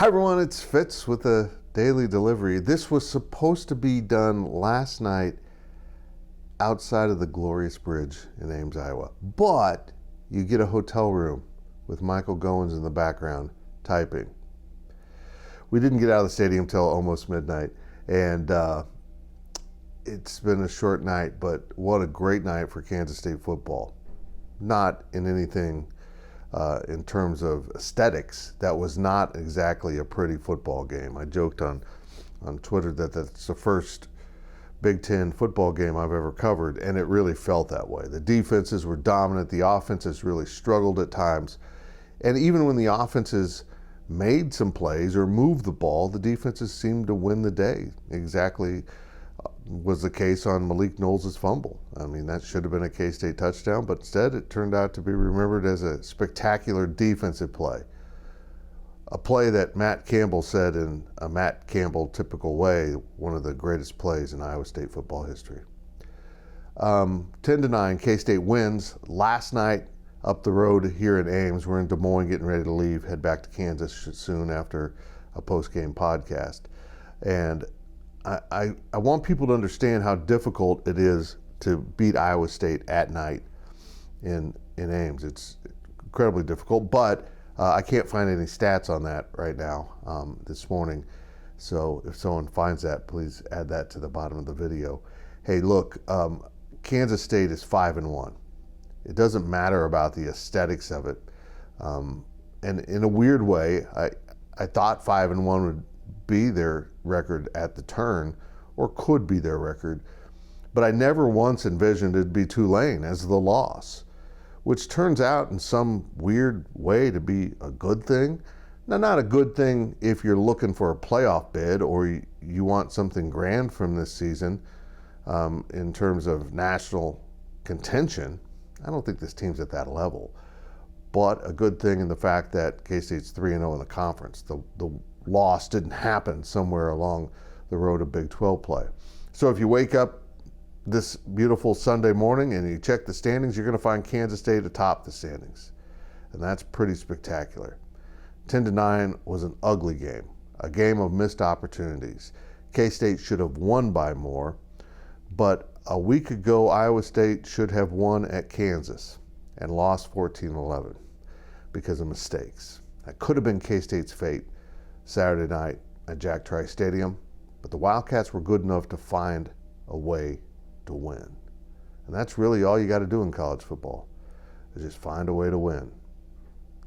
Hi everyone, it's Fitz with a daily delivery. This was supposed to be done last night outside of the glorious bridge in Ames, Iowa. But you get a hotel room with Michael Goins in the background typing. We didn't get out of the stadium till almost midnight, and it's been a short night, but what a great night for Kansas State football. Not in anything in terms of aesthetics, that was not exactly a pretty football game. I joked on Twitter that that's the first Big Ten football game I've ever covered, and it really felt that way. The defenses were dominant. The offenses really struggled at times. And even when the offenses made some plays or moved the ball, the defenses seemed to win the day. Exactly was the case on Malik Knowles' fumble. I mean, that should have been a K-State touchdown, but instead it turned out to be remembered as a spectacular defensive play. A play that Matt Campbell said in a Matt Campbell typical way, one of the greatest plays in Iowa State football history. 10-9, K-State wins. Last night up the road here in Ames, we're in Des Moines getting ready to leave, head back to Kansas soon after a post-game podcast. And I want people to understand how difficult it is to beat Iowa State at night in Ames. It's incredibly difficult, but I can't find any stats on that right now this morning. So if someone finds that, please add that to the bottom of the video. Hey, look, Kansas State is 5-1. It doesn't matter about the aesthetics of it. And in a weird way, I thought 5-1 would be their record at the turn, or could be their record, but I never once envisioned it'd be Tulane as the loss, which turns out in some weird way to be a good thing. Now, not a good thing if you're looking for a playoff bid or you want something grand from this season in terms of national contention. I don't think this team's at that level, but a good thing in the fact that K-State's 3-0 in the conference. The loss didn't happen somewhere along the road of Big 12 play. So if you wake up this beautiful Sunday morning and you check the standings, you're going to find Kansas State atop the standings. And that's pretty spectacular. 10-9 was an ugly game, a game of missed opportunities. K-State should have won by more, but a week ago Iowa State should have won at Kansas and lost 14-11 because of mistakes. That could have been K-State's fate Saturday night at Jack Trice Stadium, but the Wildcats were good enough to find a way to win. And that's really all you got to do in college football, is just find a way to win.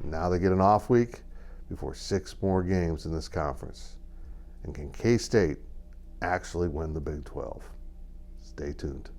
Now they get an off week before 6 more games in this conference. And can K-State actually win the Big 12? Stay tuned.